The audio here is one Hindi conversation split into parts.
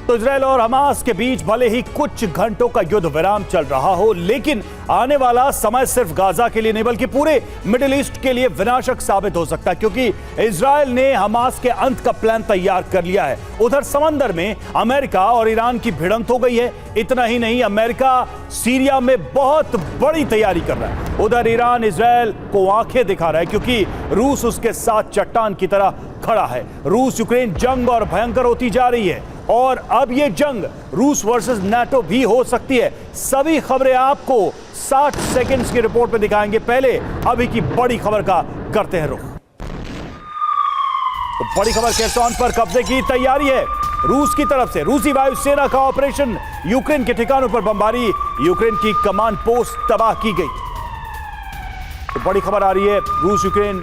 तो इजरायल और हमास के बीच भले ही कुछ घंटों का युद्ध विराम चल रहा हो, लेकिन आने वाला समय सिर्फ गाजा के लिए नहीं बल्कि पूरे मिडिल ईस्ट के लिए विनाशक साबित हो सकता है, क्योंकि इजरायल ने हमास के अंत का प्लान तैयार कर लिया है। उधर समंदर में अमेरिका और ईरान की भिड़ंत हो गई है। इतना ही नहीं, अमेरिका सीरिया में बहुत बड़ी तैयारी कर रहा है। उधर ईरान इजरायल को आंखें दिखा रहा है, क्योंकि रूस उसके साथ चट्टान की तरह खड़ा है। रूस यूक्रेन जंग और भयंकर होती जा रही है और अब ये जंग रूस वर्सेस नाटो भी हो सकती है। सभी खबरें आपको 60 सेकंड्स की रिपोर्ट में दिखाएंगे। पहले अभी की बड़ी खबर का करते हैं रुख। तो बड़ी खबर, केरसन पर कब्जे की तैयारी है रूस की तरफ से। रूसी वायुसेना का ऑपरेशन, यूक्रेन के ठिकानों पर बमबारी, यूक्रेन की कमांड पोस्ट तबाह की गई। तो बड़ी खबर आ रही है रूस यूक्रेन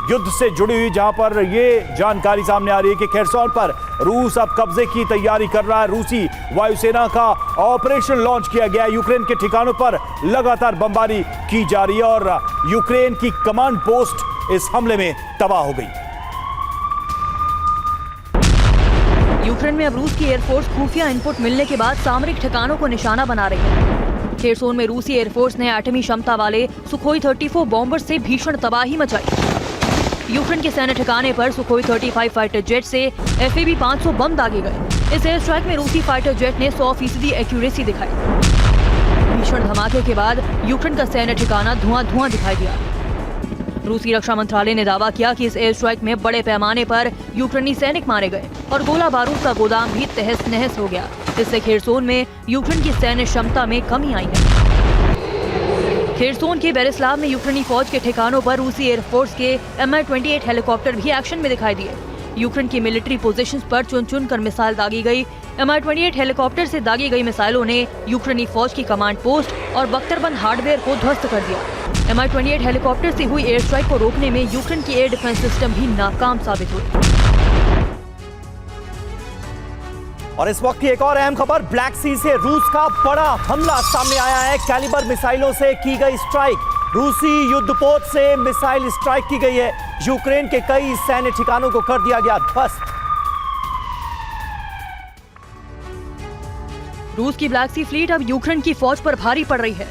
युद्ध से जुड़ी हुई, जहां पर यह जानकारी सामने आ रही है कि केरसन पर रूस अब कब्जे की तैयारी कर रहा है। रूसी वायुसेना का ऑपरेशन लॉन्च किया गया। यूक्रेन के ठिकानों पर लगातार बमबारी की जा रही है और यूक्रेन की कमांड पोस्ट इस हमले में तबाह हो गई। यूक्रेन में अब रूस की एयरफोर्स खुफिया इनपुट मिलने के बाद सामरिक ठिकानों को निशाना बना रही है। केरसन में रूसी एयरफोर्स ने एटमी क्षमता वाले सुखोई 34 बॉम्बर से भीषण तबाही मचाई। यूक्रेन के सैन्य ठिकाने पर सुखोई 35 फाइटर जेट से FAB 500 बम दागे गए। इस एयर स्ट्राइक में रूसी फाइटर जेट ने 100% एक्यूरेसी दिखाई। भीषण धमाके के बाद यूक्रेन का सैन्य ठिकाना धुआं दिखाई दिया। रूसी रक्षा मंत्रालय ने दावा किया कि इस एयर स्ट्राइक में बड़े पैमाने पर यूक्रेनी सैनिक मारे गए और गोला बारूद का गोदाम भी तहस नहस हो गया। इससे केरसन में यूक्रेन की सैन्य क्षमता में कमी आई है। केरसन के बेरिस्लाव में यूक्रेनी फौज के ठिकानों पर रूसी एयरफोर्स के Mi-28 हेलीकॉप्टर भी एक्शन में दिखाई दिए। यूक्रेन की मिलिट्री पोजीशंस पर चुन कर मिसाइल दागी गई। Mi-28 हेलीकॉप्टर से दागी गई मिसाइलों ने यूक्रेनी फौज की कमांड पोस्ट और बख्तरबंद हार्डवेयर को ध्वस्त कर दिया। Mi-28 हेलीकॉप्टर से हुई एयर स्ट्राइक को रोकने में यूक्रेन की एयर डिफेंस सिस्टम भी नाकाम साबित हुए। और इस वक्त की एक और अहम खबर, ब्लैक सी से रूस का बड़ा हमला सामने आया है। कैलिबर मिसाइलों से की गई स्ट्राइक, रूसी युद्धपोत से मिसाइल स्ट्राइक की गई है। यूक्रेन के कई सैन्य ठिकानों को कर दिया गया ध्वस्त। रूस की ब्लैक सी फ्लीट अब यूक्रेन की फौज पर भारी पड़ रही है।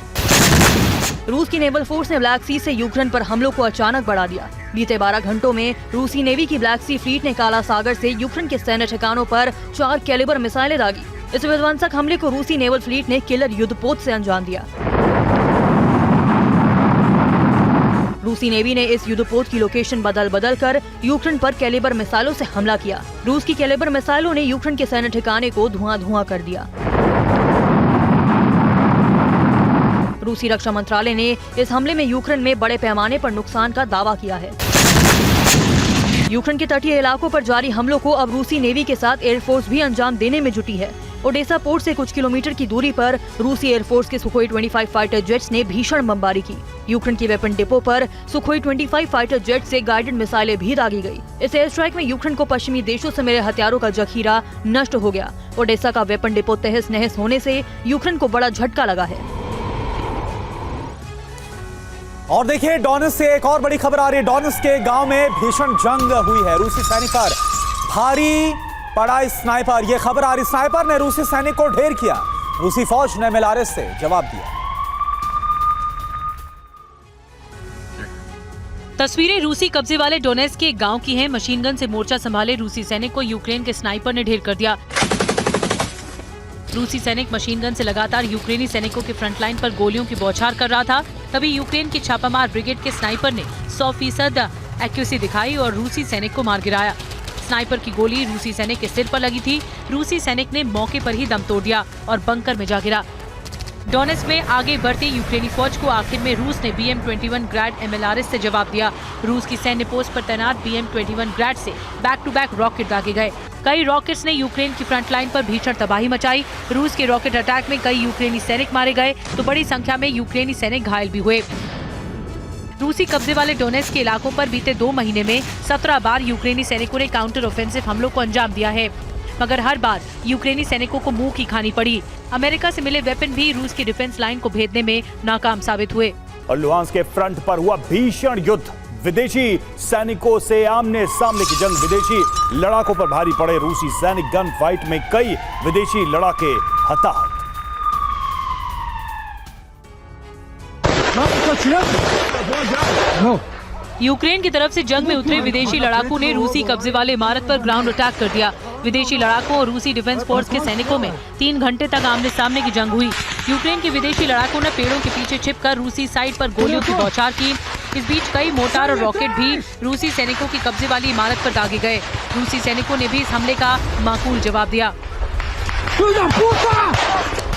रूस की नेवल फोर्स ने ब्लैक सी से यूक्रेन पर हमलों को अचानक बढ़ा दिया। बीते 12 घंटों में रूसी नेवी की ब्लैक सी फ्लीट ने काला सागर से यूक्रेन के सैन्य ठिकानों पर 4 कैलिबर मिसाइलें दागी। इस विध्वंसक हमले को रूसी नेवल फ्लीट ने किलर युद्धपोत से अंजाम दिया। रूसी नेवी ने इस युद्धपोत की लोकेशन बदल कर यूक्रेन पर कैलिबर मिसाइलों से हमला किया। रूस की कैलिबर मिसाइलों ने यूक्रेन के सैन्य ठिकाने को धुआं कर दिया। रूसी रक्षा मंत्रालय ने इस हमले में यूक्रेन में बड़े पैमाने पर नुकसान का दावा किया है। यूक्रेन के तटीय इलाकों पर जारी हमलों को अब रूसी नेवी के साथ एयरफोर्स भी अंजाम देने में जुटी है। ओडेसा पोर्ट से कुछ किलोमीटर की दूरी पर रूसी एयरफोर्स के सुखोई 25 फाइटर जेट्स ने भीषण बमबारी की। यूक्रेन की वेपन डिपो पर सुखोई 25 फाइटर जेट से गाइडेड मिसाइलें भी दागी गई। इस एयर स्ट्राइक में यूक्रेन को पश्चिमी देशों से मिले हथियारों का जखीरा नष्ट हो गया। ओडेसा का वेपन डिपो तहस नहस होने से यूक्रेन को बड़ा झटका लगा है। और देखिए, डोनेट्स्क से एक और बड़ी खबर आ रही है। डोनेट्स्क के गांव में भीषण जंग हुई है। रूसी सैनिक पर भारी पड़ा स्नाइपर। यह खबर आ रही, स्नाइपर ने रूसी सैनिक को ढेर किया। रूसी फौज ने मिलारेस से जवाब दिया। तस्वीरें रूसी कब्जे वाले डोनेट्स्क के गांव की हैं। मशीन गन से मोर्चा संभाले रूसी सैनिक को यूक्रेन के स्नाइपर ने ढेर कर दिया। रूसी सैनिक मशीन गन से लगातार यूक्रेनी सैनिकों के फ्रंट लाइन पर गोलियों की बौछार कर रहा था। तभी यूक्रेन की छापामार ब्रिगेड के स्नाइपर ने 100% एक्यूरेसी दिखाई और रूसी सैनिक को मार गिराया। स्नाइपर की गोली रूसी सैनिक के सिर पर लगी थी। रूसी सैनिक ने मौके पर ही दम तोड़ दिया और बंकर में जा गिरा। डोनेट्स्क में आगे बढ़ती यूक्रेनी फौज को आखिर में रूस ने BM-21 ग्रैड MLRS से जवाब दिया। रूस की सैन्य पोस्ट पर तैनात BM-21 ग्रैड से बैक टू बैक रॉकेट दागे गए। कई रॉकेट्स ने यूक्रेन की फ्रंट लाइन पर भीषण तबाही मचाई। रूस के रॉकेट अटैक में कई यूक्रेनी सैनिक मारे गए तो बड़ी संख्या में यूक्रेनी सैनिक घायल भी हुए। रूसी कब्जे वाले डोनेट्स्क के इलाकों पर बीते 2 महीने में 17 बार यूक्रेनी सैनिकों ने काउंटर ऑफेंसिव हमलों को अंजाम दिया है, मगर हर बार यूक्रेनी सैनिकों को मुंह की खानी पड़ी। अमेरिका से मिले वेपन भी रूस की डिफेंस लाइन को भेदने में नाकाम साबित हुए। और लुहांस्क के फ्रंट पर हुआ भीषण युद्ध, विदेशी सैनिकों से आमने सामने की जंग। विदेशी लड़ाकों पर भारी पड़े रूसी सैनिक। गन फाइट में कई विदेशी लड़ाके हताहत। यूक्रेन की तरफ से जंग में उतरे विदेशी लड़ाकू ने रूसी कब्जे वाले इमारत पर ग्राउंड अटैक कर दिया। विदेशी लड़ाकों और रूसी डिफेंस फोर्स के सैनिकों में 3 घंटे तक आमने सामने की जंग हुई। यूक्रेन के विदेशी लड़ाकों ने पेड़ों के पीछे छिपकर रूसी साइड पर गोलियों की बौछार की। इस बीच कई मोर्टार और रॉकेट भी रूसी सैनिकों की कब्जे वाली इमारत पर दागे गए। रूसी सैनिकों ने भी इस हमले का माकूल जवाब दिया।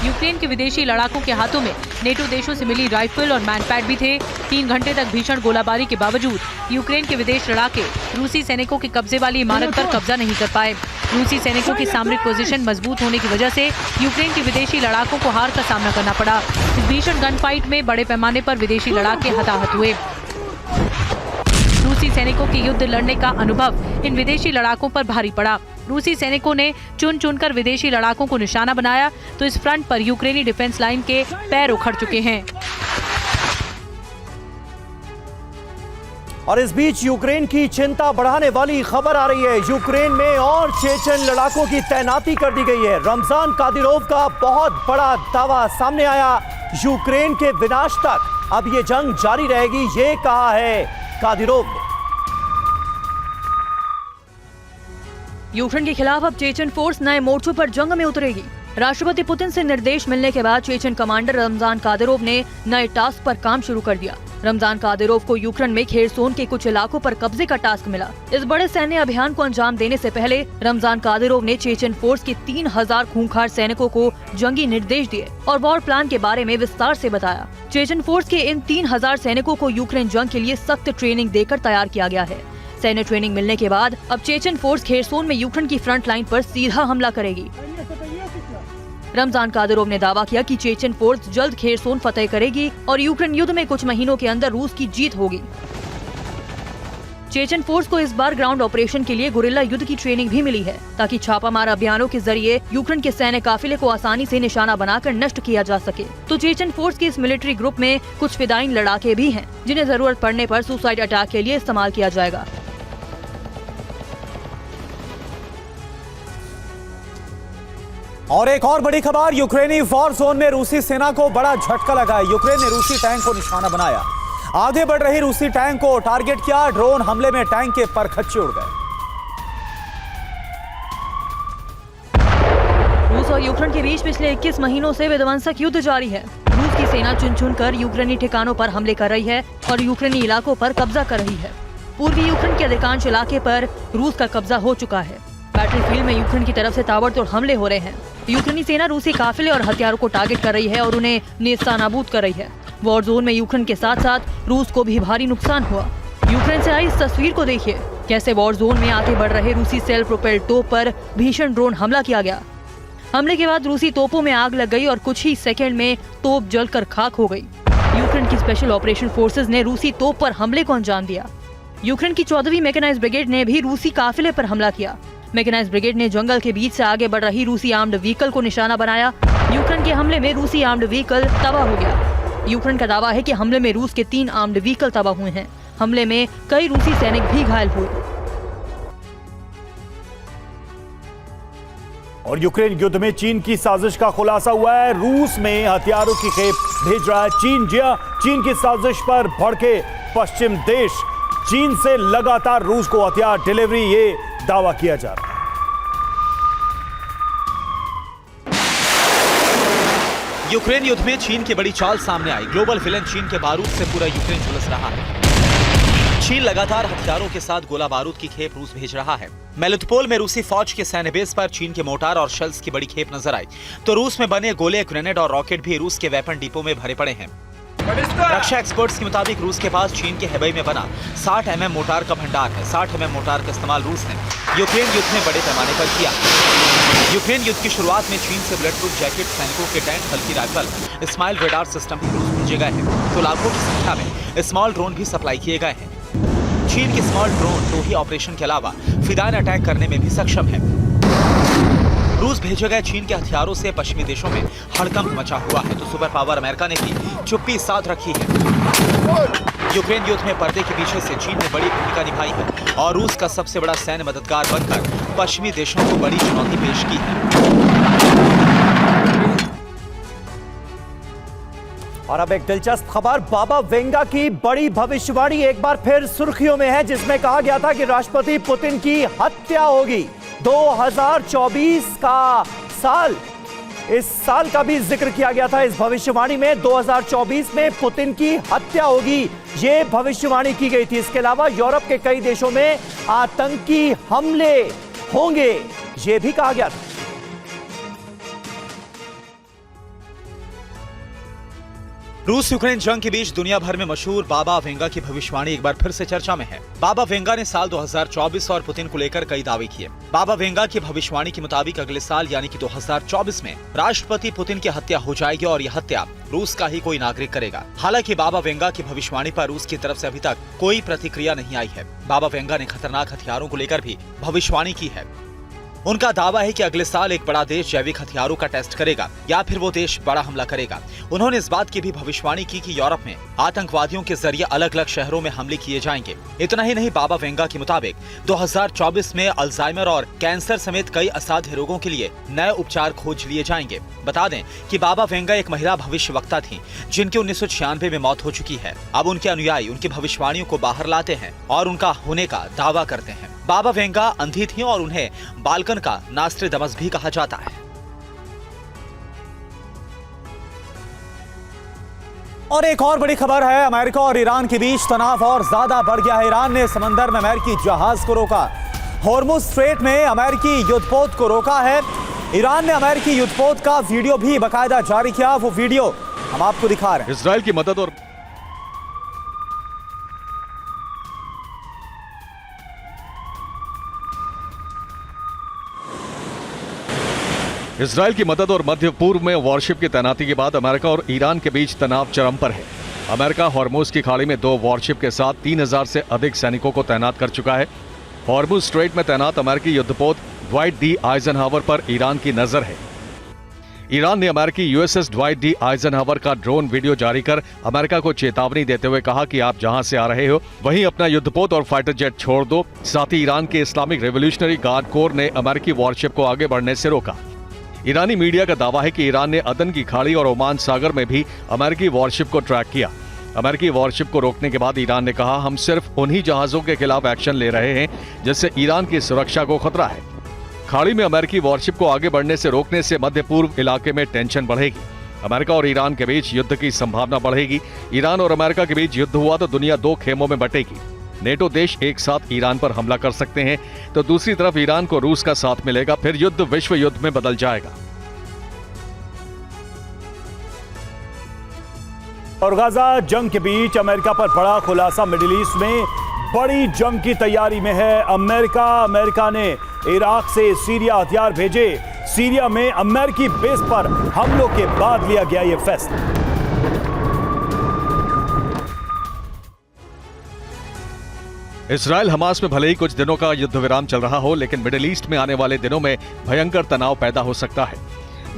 यूक्रेन के विदेशी लड़ाकों के हाथों में नेटो देशों से मिली राइफल और मैनपैड भी थे। 3 घंटे तक भीषण गोलाबारी के बावजूद यूक्रेन के विदेश लड़ाके रूसी सैनिकों के कब्जे वाली इमारत पर कब्जा नहीं कर पाए। रूसी सैनिकों की सामरिक पोजीशन मजबूत होने की वजह से यूक्रेन के विदेशी लड़ाकों को हार का सामना करना पड़ा। इस भीषण गन फाइट में बड़े पैमाने पर विदेशी लड़ाके हताहत हुए। रूसी सैनिकों के युद्ध लड़ने का अनुभव इन विदेशी लड़ाकों पर भारी पड़ा। रूसी सैनिकों ने चुन चुनकर विदेशी लड़ाकों को निशाना बनाया तो इस फ्रंट पर यूक्रेनी डिफेंस लाइन के पैर उखड़ चुके हैं। और इस बीच यूक्रेन की चिंता बढ़ाने वाली खबर आ रही है। यूक्रेन में और चेचन लड़ाकों की तैनाती कर दी गई है। रमजान कादिरोव का बहुत बड़ा दावा सामने आया। यूक्रेन के विनाश तक अब ये जंग जारी रहेगी, ये कहा है कादिरोव ने। यूक्रेन के खिलाफ अब चेचन फोर्स नए मोर्चों पर जंग में उतरेगी। राष्ट्रपति पुतिन से निर्देश मिलने के बाद चेचन कमांडर रमजान कादिरोव ने नए टास्क पर काम शुरू कर दिया। रमजान कादिरोव को यूक्रेन में खेरसोन के कुछ इलाकों पर कब्जे का टास्क मिला। इस बड़े सैन्य अभियान को अंजाम देने से पहले रमजान कादिरोव ने चेचन फोर्स के 3000 खूंखार सैनिकों को जंगी निर्देश दिए और वॉर प्लान के बारे में विस्तार से बताया। चेचन फोर्स के इन 3000 सैनिकों को यूक्रेन जंग के लिए सख्त ट्रेनिंग देकर तैयार किया गया है। सैन्य ट्रेनिंग मिलने के बाद अब चेचन फोर्स खेरसोन में यूक्रेन की फ्रंट लाइन पर सीधा हमला करेगी। रमजान कादिरोव ने दावा किया कि चेचन फोर्स जल्द खेरसोन फतेह करेगी और यूक्रेन युद्ध में कुछ महीनों के अंदर रूस की जीत होगी। चेचन फोर्स को इस बार ग्राउंड ऑपरेशन के लिए गुरिल्ला युद्ध की ट्रेनिंग भी मिली है ताकि छापामार अभियानों के जरिए यूक्रेन के सैन्य काफिले को आसानी से निशाना बनाकर नष्ट किया जा सके। तो चेचन फोर्स के इस मिलिट्री ग्रुप में कुछ फिदायीन लड़ाके भी हैं जिन्हें जरूरत पड़ने पर सुसाइड अटैक के लिए इस्तेमाल किया जाएगा। और एक और बड़ी खबर, यूक्रेनी वॉर जोन में रूसी सेना को बड़ा झटका लगा। यूक्रेन ने रूसी टैंक को निशाना बनाया। आगे बढ़ रही रूसी टैंक को टारगेट किया। ड्रोन हमले में टैंक के परखच्चे उड़ गए। रूस और यूक्रेन के बीच पिछले 21 महीनों से विध्वंसक युद्ध जारी है। रूस की सेना चुन चुनकर यूक्रेनी ठिकानों पर हमले कर रही है और यूक्रेनी इलाकों पर कब्जा कर रही है। पूर्वी यूक्रेन के अधिकांश इलाके पर रूस का कब्जा हो चुका है। बैटलफील्ड में यूक्रेन की तरफ से ताबड़तोड़ हमले हो रहे हैं। यूक्रेनी सेना रूसी काफिले और हथियारों को टारगेट कर रही है और उन्हें नेस्तनाबूद कर रही है। वॉर जोन में यूक्रेन के साथ साथ रूस को भी भारी नुकसान हुआ। यूक्रेन से आई इस तस्वीर को देखिए, कैसे वॉर जोन में आगे बढ़ रहे रूसी सेल्फ प्रोपेल्ड तोप पर भीषण ड्रोन हमला किया गया। हमले के बाद रूसी तोपों में आग लग गई और कुछ ही सेकंड में तोप जलकर खाक हो गई। यूक्रेन की स्पेशल ऑपरेशन फोर्सेज ने रूसी तोप पर हमले को अंजाम दिया। यूक्रेन की 14वीं मैकेनाइज्ड ब्रिगेड ने भी रूसी काफिले पर हमला किया। मैकेनाइज्ड ब्रिगेड ने जंगल के बीच से आगे बढ़ रही रूसी आर्म्ड व्हीकल को निशाना बनाया। यूक्रेन के हमले में रूसी आर्म्ड व्हीकल तबाह हो गया। यूक्रेन का दावा है कि हमले में रूस के 3 आर्म्ड व्हीकल तबाह हुए हैं। हमले में कई रूसी सैनिक भी घायल हुए। और यूक्रेन युद्ध में चीन की साजिश का खुलासा हुआ है। रूस में हथियारों की खेप भेज रहा है चीन। जी हां, चीन की साजिश पर भड़के पश्चिम देश। चीन से लगातार रूस को हथियार डिलीवरी, ये दावा किया जा रहा है। यूक्रेन युद्ध में चीन की बड़ी चाल सामने आई। ग्लोबल विलेन चीन के बारूद से पूरा यूक्रेन झुलस रहा है। चीन लगातार हथियारों के साथ गोला बारूद की खेप रूस भेज रहा है। मेलिटोपोल में रूसी फौज के सैन्य बेस पर चीन के मोर्टार और शेल्स की बड़ी खेप नजर आई। तो रूस में बने गोले, ग्रेनेड और रॉकेट भी रूस के वेपन डिपो में भरे पड़े हैं। रक्षा एक्सपर्ट्स के मुताबिक रूस के पास चीन के हेबई में बना 60 mm मोर्टार का भंडार है। 60 mm मोर्टार का इस्तेमाल रूस ने यूक्रेन युद्ध में बड़े पैमाने पर किया। यूक्रेन युद्ध की शुरुआत में चीन से बुलेट प्रूफ जैकेट, सैनिकों के टैंक, हल्की राइफल, स्माइल रेडार सिस्टम भी रूस भेजे गए हैं। तो लाखों की संख्या में स्मॉल ड्रोन भी सप्लाई किए गए हैं। चीन के स्मॉल ड्रोन टोही ऑपरेशन के अलावा फिदायन अटैक करने में भी सक्षम है। रूस भेजे गए चीन के हथियारों से पश्चिमी देशों में हड़कंप मचा हुआ है, तो सुपर पावर अमेरिका ने भी चुप्पी साध रखी है। यूक्रेन युद्ध में पर्दे के पीछे से चीन ने बड़ी भूमिका निभाई है और रूस का सबसे बड़ा सैन्य मददगार बनकर पश्चिमी देशों को बड़ी चुनौती पेश की है। और अब एक दिलचस्प खबर, बाबा वेंगा की बड़ी भविष्यवाणी एक बार फिर सुर्खियों में है, जिसमें कहा गया था कि राष्ट्रपति पुतिन की हत्या होगी। 2024 का साल, इस साल का भी जिक्र किया गया था इस भविष्यवाणी में। 2024 में पुतिन की हत्या होगी, ये भविष्यवाणी की गई थी। इसके अलावा यूरोप के कई देशों में आतंकी हमले होंगे, ये भी कहा गया था। रूस यूक्रेन जंग के बीच दुनिया भर में मशहूर बाबा वेंगा की भविष्यवाणी एक बार फिर से चर्चा में है। बाबा वेंगा ने साल 2024 और पुतिन को लेकर कई दावे किए। बाबा वेंगा की भविष्यवाणी के मुताबिक अगले साल यानी कि 2024 में राष्ट्रपति पुतिन की हत्या हो जाएगी और यह हत्या रूस का ही कोई नागरिक करेगा। हालांकि बाबा वेंगा की भविष्यवाणी पर रूस की तरफ से अभी तक कोई प्रतिक्रिया नहीं आई है। बाबा वेंगा ने खतरनाक हथियारों को लेकर भी भविष्यवाणी की है। उनका दावा है कि अगले साल एक बड़ा देश जैविक हथियारों का टेस्ट करेगा या फिर वो देश बड़ा हमला करेगा। उन्होंने इस बात की भी भविष्यवाणी की कि यूरोप में आतंकवादियों के जरिए अलग अलग शहरों में हमले किए जाएंगे। इतना ही नहीं, बाबा वेंगा के मुताबिक 2024 में अल्जाइमर और कैंसर समेत कई असाध्य रोगों के लिए नए उपचार खोज लिए जाएंगे। बता दें कि बाबा वेंगा एक महिला भविष्यवक्ता थी जिनकी 1996 में मौत हो चुकी है। अब उनके अनुयायी उनकी भविष्यवाणियों को बाहर लाते हैं और उनका होने का दावा करते हैं। बाबा वेंगा अंधी थी और उन्हें बाल्कन का नास्ट्रेडमस भी कहा जाता है। और एक और बड़ी खबर है, अमेरिका और ईरान के बीच तनाव और ज्यादा बढ़ गया है। ईरान ने समंदर में अमेरिकी जहाज को रोका, हॉर्मुज स्ट्रेट में अमेरिकी युद्धपोत को रोका है। ईरान ने अमेरिकी युद्धपोत का वीडियो भी बाकायदा जारी किया, वो वीडियो हम आपको दिखा रहे हैं। इजराइल की मदद और मध्य पूर्व में वॉरशिप की तैनाती के बाद अमेरिका और ईरान के बीच तनाव चरम पर है। अमेरिका हॉर्मुज की खाड़ी में 2 वॉरशिप के साथ 3000 से अधिक सैनिकों को तैनात कर चुका है। हॉर्मुज स्ट्रेट में तैनात अमेरिकी युद्धपोत ड्वाइट डी आइजनहावर पर ईरान की नजर है। ईरान ने अमेरिकी यूएसएस ड्वाइट डी आइजनहावर का ड्रोन वीडियो जारी कर अमेरिका को चेतावनी देते हुए कहा कि आप जहां से आ रहे हो वहीं अपना युद्धपोत और फाइटर जेट छोड़ दो। साथ ही ईरान के इस्लामिक रेवोल्यूशनरी गार्ड कोर ने अमेरिकी वॉरशिप को आगे बढ़ने से रोका। ईरानी मीडिया का दावा है कि ईरान ने अदन की खाड़ी और ओमान सागर में भी अमेरिकी वॉरशिप को ट्रैक किया। अमेरिकी वॉरशिप को रोकने के बाद ईरान ने कहा, हम सिर्फ उन्हीं जहाजों के खिलाफ एक्शन ले रहे हैं जिससे ईरान की सुरक्षा को खतरा है। खाड़ी में अमेरिकी वॉरशिप को आगे बढ़ने से रोकने से मध्य पूर्व इलाके में टेंशन बढ़ेगी। अमेरिका और ईरान के बीच युद्ध की संभावना बढ़ेगी। ईरान और अमेरिका के बीच युद्ध हुआ तो दुनिया 2 खेमों में बटेगी। नेटो देश एक साथ ईरान पर हमला कर सकते हैं तो दूसरी तरफ ईरान को रूस का साथ मिलेगा, फिर युद्ध विश्व युद्ध में बदल जाएगा। और गाजा जंग के बीच अमेरिका पर बड़ा खुलासा, मिडिल ईस्ट में बड़ी जंग की तैयारी में है अमेरिका ने इराक से सीरिया हथियार भेजे। सीरिया में अमेरिकी बेस पर हमलों के बाद लिया गया यह फैसला। इजराइल हमास में भले ही कुछ दिनों का युद्ध विराम चल रहा हो, लेकिन मिडिल ईस्ट में आने वाले दिनों में भयंकर तनाव पैदा हो सकता है।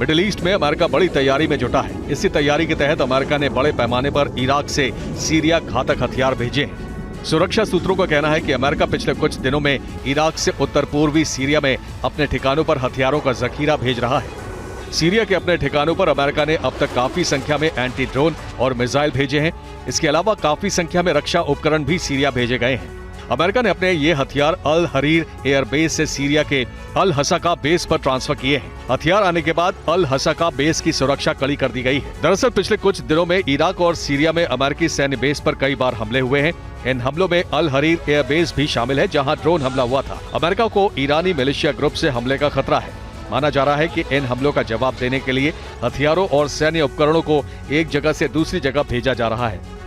मिडिल ईस्ट में अमेरिका बड़ी तैयारी में जुटा है। इसी तैयारी के तहत अमेरिका ने बड़े पैमाने पर इराक से सीरिया घातक हथियार भेजे हैं। सुरक्षा सूत्रों का कहना है कि अमेरिका पिछले कुछ दिनों में इराक से उत्तर पूर्वी सीरिया में अपने ठिकानों पर हथियारों का जखीरा भेज रहा है। सीरिया के अपने ठिकानों पर अमेरिका ने अब तक काफी संख्या में एंटी ड्रोन और मिसाइल भेजे हैं। इसके अलावा काफी संख्या में रक्षा उपकरण भी सीरिया भेजे गए हैं। अमेरिका ने अपने ये हथियार अल हरीर एयरबेस से सीरिया के अल हसाका बेस पर ट्रांसफर किए हैं। हथियार आने के बाद अल हसाका बेस की सुरक्षा कड़ी कर दी गई है। दरअसल पिछले कुछ दिनों में इराक और सीरिया में अमेरिकी सैन्य बेस पर कई बार हमले हुए हैं। इन हमलों में अल हरीर एयरबेस भी शामिल है, जहां ड्रोन हमला हुआ था। अमेरिका को ईरानी मिलिशिया ग्रुप से हमले का खतरा है। माना जा रहा है कि इन हमलों का जवाब देने के लिए हथियारों और सैन्य उपकरणों को एक जगह से दूसरी जगह भेजा जा रहा है।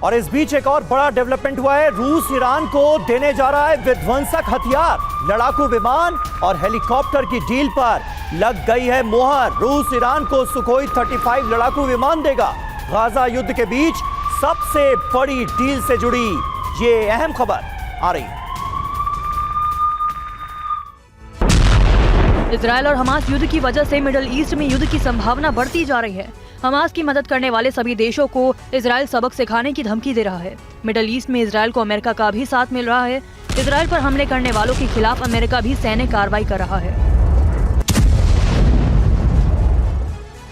और इस बीच एक और बड़ा डेवलपमेंट हुआ है। रूस ईरान को देने जा रहा है विध्वंसक हथियार। लड़ाकू विमान और हेलीकॉप्टर की डील पर लग गई है मोहर। रूस ईरान को सुखोई 35 लड़ाकू विमान देगा। गाजा युद्ध के बीच सबसे बड़ी डील से जुड़ी ये अहम खबर आ रही है। इजरायल और हमास युद्ध की वजह से मिडिल ईस्ट में युद्ध की संभावना बढ़ती जा रही है। हमास की मदद करने वाले सभी देशों को इजरायल सबक सिखाने की धमकी दे रहा है। मिडिल ईस्ट में इजरायल को अमेरिका का भी साथ मिल रहा है। इजरायल पर हमले करने वालों के खिलाफ अमेरिका भी सैन्य कार्रवाई कर रहा है।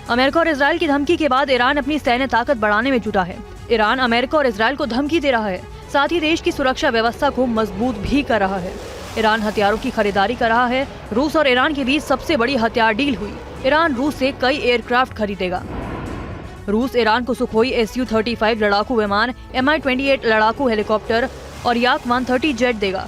अमेरिका और इजरायल की धमकी के बाद ईरान अपनी सैन्य ताकत बढ़ाने में जुटा है। ईरान अमेरिका और इजरायल को धमकी दे रहा है, साथ ही देश की सुरक्षा व्यवस्था को मजबूत भी कर रहा है। ईरान हथियारों की खरीदारी कर रहा है। रूस और ईरान के बीच सबसे बड़ी हथियार डील हुई। ईरान रूस से कई एयरक्राफ्ट खरीदेगा। रूस ईरान को सुखोई Su-35 लड़ाकू विमान, Mi-28 लड़ाकू हेलीकॉप्टर और Yak-130 जेट देगा।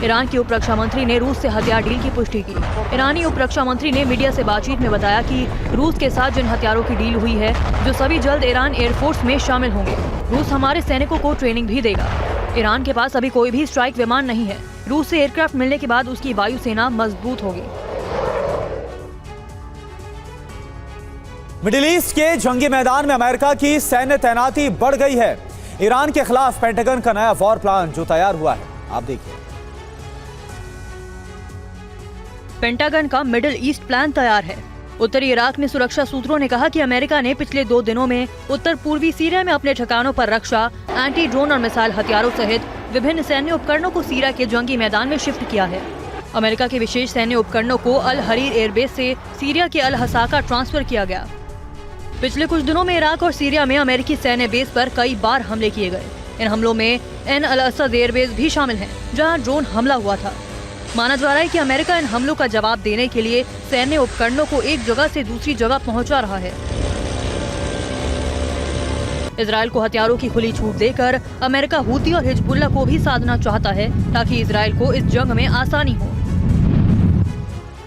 ईरान के उप रक्षा मंत्री ने रूस से हथियार डील की पुष्टि की। ईरानी उप रक्षा मंत्री ने मीडिया से बातचीत में बताया कि रूस के साथ जिन हथियारों की डील हुई है, जो सभी जल्द ईरान एयरफोर्स में शामिल होंगे। रूस हमारे सैनिकों को ट्रेनिंग भी देगा। ईरान के पास अभी कोई भी स्ट्राइक विमान नहीं है। रूस से एयरक्राफ्ट मिलने के बाद उसकी वायुसेना मजबूत होगी। मिडिल ईस्ट के जंगी मैदान में अमेरिका की सैन्य तैनाती बढ़ गई है। ईरान के खिलाफ पेंटागन का नया वॉर प्लान जो तैयार हुआ है, आप देखिए। पेंटागन का मिडिल ईस्ट प्लान तैयार है। उत्तरी इराक में सुरक्षा सूत्रों ने कहा कि अमेरिका ने पिछले 2 दिनों में उत्तर पूर्वी सीरिया में अपने ठिकानों पर रक्षा, एंटी ड्रोन और मिसाइल हथियारों सहित विभिन्न सैन्य उपकरणों को सीरिया के जंगी मैदान में शिफ्ट किया है। अमेरिका के विशेष सैन्य उपकरणों को अल हरीर एयरबेस से सीरिया के अल हसाका ट्रांसफर किया गया। पिछले कुछ दिनों में इराक और सीरिया में अमेरिकी सैन्य बेस पर कई बार हमले किए गए। इन हमलों में एन अल असद एयरबेस भी शामिल है, जहां ड्रोन हमला हुआ था। माना जा रहा है कि अमेरिका इन हमलों का जवाब देने के लिए सैन्य उपकरणों को एक जगह से दूसरी जगह पहुंचा रहा है। इजरायल को हथियारों की खुली छूट देकर अमेरिका हूती और हिजबुल्लाह को भी साधना चाहता है, ताकि इजरायल को इस जंग में आसानी हो।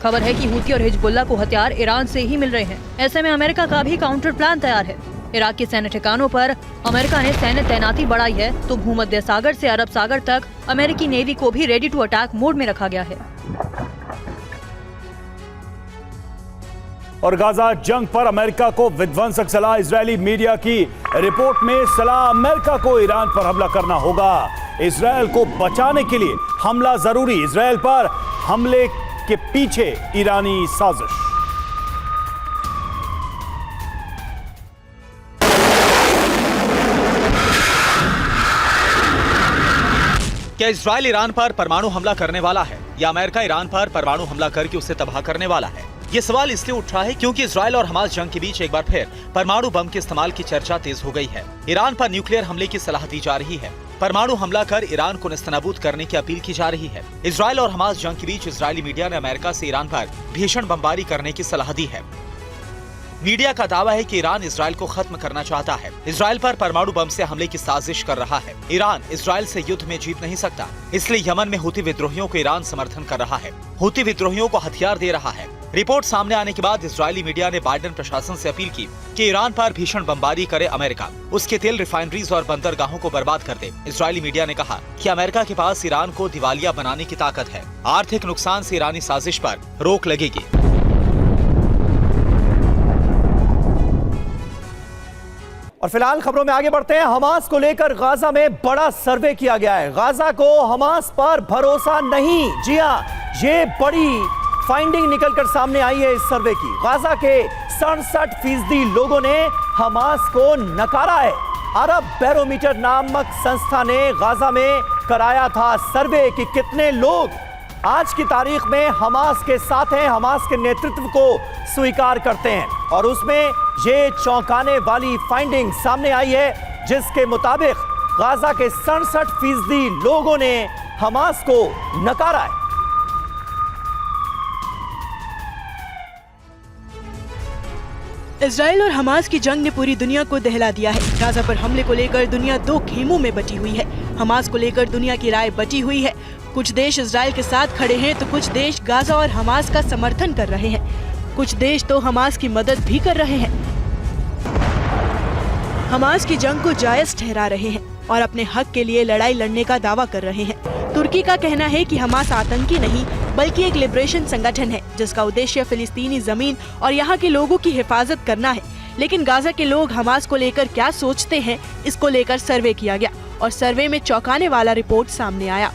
खबर है कि हूती और हिजबुल्लाह को हथियार ईरान से ही मिल रहे हैं। ऐसे में अमेरिका का भी काउंटर प्लान तैयार है। इराक के सैन्य ठिकानों पर अमेरिका ने सैन्य तैनाती बढ़ाई है, तो भूमध्य सागर से अरब सागर तक अमेरिकी नेवी को भी रेडी टू अटैक मोड में रखा गया है। और गाजा जंग पर अमेरिका को विध्वंसक सलाह। इजरायली मीडिया की रिपोर्ट में सलाह, अमेरिका को ईरान पर हमला करना होगा। इजरायल को बचाने के लिए हमला जरूरी। इजरायल पर हमले के पीछे ईरानी साजिश। क्या इजरायल ईरान पर परमाणु हमला करने वाला है, या अमेरिका ईरान पर परमाणु हमला करके उसे तबाह करने वाला है? ये सवाल इसलिए उठ रहा है क्योंकि इजरायल और हमास जंग के बीच एक बार फिर परमाणु बम के इस्तेमाल की चर्चा तेज हो गई है। ईरान पर न्यूक्लियर हमले की सलाह दी जा रही है। परमाणु हमला कर ईरान को नेस्तनाबूद करने की अपील की जा रही है। इजरायल और हमास जंग के बीच इजरायली मीडिया ने अमेरिका से ईरान पर भीषण बमबारी करने की सलाह दी है। मीडिया का दावा है कि ईरान इजरायल को खत्म करना चाहता है, इजरायल पर परमाणु बम से हमले की साजिश कर रहा है। ईरान इजरायल से युद्ध में जीत नहीं सकता, इसलिए यमन में हूती विद्रोहियों को ईरान समर्थन कर रहा है, हूती विद्रोहियों को हथियार दे रहा है। रिपोर्ट सामने आने के बाद इजरायली मीडिया ने बाइडेन प्रशासन से अपील की कि ईरान पर भीषण बमबारी करे अमेरिका, उसके तेल रिफाइनरीज और बंदरगाहों को बर्बाद कर दे। इजरायली मीडिया ने कहा कि अमेरिका के पास ईरान को दिवालिया बनाने की ताकत है। आर्थिक नुकसान से ईरानी साजिश पर रोक लगेगी। और फिलहाल खबरों में आगे बढ़ते हैं। हमास को लेकर गाजा में बड़ा सर्वे किया गया है। गाजा को हमास पर भरोसा नहीं। जी हां, ये बड़ी फाइंडिंग निकलकर सामने आई है इस सर्वे की। गाजा के 67% लोगों ने हमास को नकारा है। अरब बैरोमीटर नामक संस्था ने गाजा में कराया था सर्वे कि कितने लोग आज की तारीख में हमास के साथ हैं, हमास के नेतृत्व को स्वीकार करते हैं। और उसमें ये चौंकाने वाली फाइंडिंग सामने आई है, जिसके मुताबिक गाजा के 67% लोगों ने हमास को नकारा है। इजराइल और हमास की जंग ने पूरी दुनिया को दहला दिया है। गाजा पर हमले को लेकर दुनिया 2 खेमों में बटी हुई है। हमास को लेकर दुनिया की राय बटी हुई है। कुछ देश इजराइल के साथ खड़े हैं, तो कुछ देश गाजा और हमास का समर्थन कर रहे हैं। कुछ देश तो हमास की मदद भी कर रहे हैं। हमास की जंग को जायज ठहरा रहे हैं और अपने हक के लिए लड़ाई लड़ने का दावा कर रहे हैं। तुर्की का कहना है कि हमास आतंकी नहीं बल्कि एक लिबरेशन संगठन है, जिसका उद्देश्य फिलिस्तीनी जमीन और यहाँ के लोगों की हिफाजत करना है। लेकिन गाजा के लोग हमास को लेकर क्या सोचते हैं, इसको लेकर सर्वे किया गया और सर्वे में चौंकाने वाला रिपोर्ट सामने आया।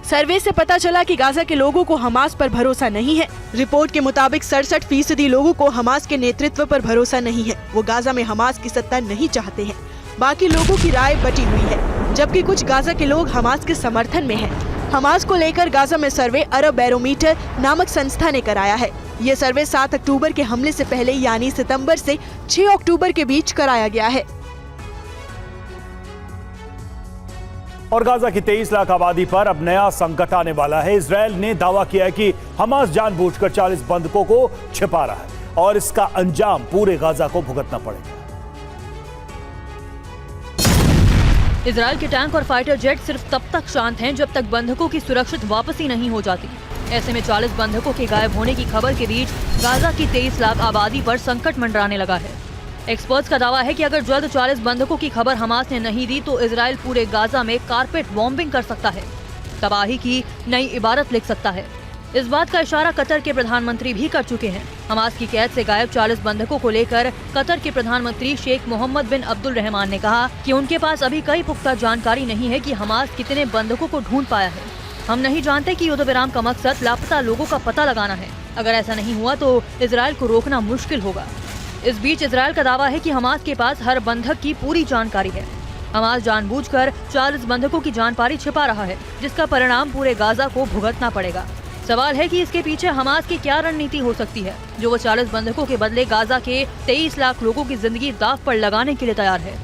सर्वे से पता चला कि गाजा के लोगों को हमास पर भरोसा नहीं है। रिपोर्ट के मुताबिक 67% लोगों को हमास के नेतृत्व पर भरोसा नहीं है। वो गाजा में हमास की सत्ता नहीं चाहते हैं। बाकी लोगों की राय बटी हुई है, जबकि कुछ गाजा के लोग हमास के समर्थन में हैं। हमास को लेकर गाजा में सर्वे अरब बैरोमीटर नामक संस्था ने कराया है। ये सर्वे 7 अक्टूबर के हमले से पहले यानी सितंबर से 6 अक्टूबर के बीच कराया गया है। और गाजा की 23 लाख आबादी पर अब नया संकट आने वाला है। इजरायल ने दावा किया है कि हमास जानबूझकर 40 बंधकों को छिपा रहा है और इसका अंजाम पूरे गाजा को भुगतना पड़ेगा। इजरायल के टैंक और फाइटर जेट सिर्फ तब तक शांत हैं जब तक बंधकों की सुरक्षित वापसी नहीं हो जाती। ऐसे में 40 बंधकों के गायब होने की खबर के बीच गाजा की 23 लाख आबादी पर संकट मंडराने लगा है। एक्सपर्ट्स का दावा है कि अगर जल्द 40 बंधकों की खबर हमास ने नहीं दी तो इजरायल पूरे गाजा में कारपेट बॉम्बिंग कर सकता है, तबाही की नई इबारत लिख सकता है। इस बात का इशारा कतर के प्रधानमंत्री भी कर चुके हैं। हमास की कैद से गायब 40 बंधकों को लेकर कतर के प्रधानमंत्री शेख मोहम्मद बिन अब्दुल रहमान ने कहा कि उनके पास अभी कोई पुख्ता जानकारी नहीं है कि हमास कितने बंधकों को ढूंढ पाया है। हम नहीं जानते कि युद्ध विराम का मकसद लापता लोगों का पता लगाना है। अगर ऐसा नहीं हुआ तो इजरायल को रोकना मुश्किल होगा। इस बीच इजरायल का दावा है कि हमास के पास हर बंधक की पूरी जानकारी है। हमास जानबूझकर 40 बंधकों की जानकारी छिपा रहा है, जिसका परिणाम पूरे गाजा को भुगतना पड़ेगा। सवाल है कि इसके पीछे हमास की क्या रणनीति हो सकती है, जो वो 40 बंधकों के बदले गाजा के 23 लाख लोगों की जिंदगी दांव पर लगाने के लिए तैयार है।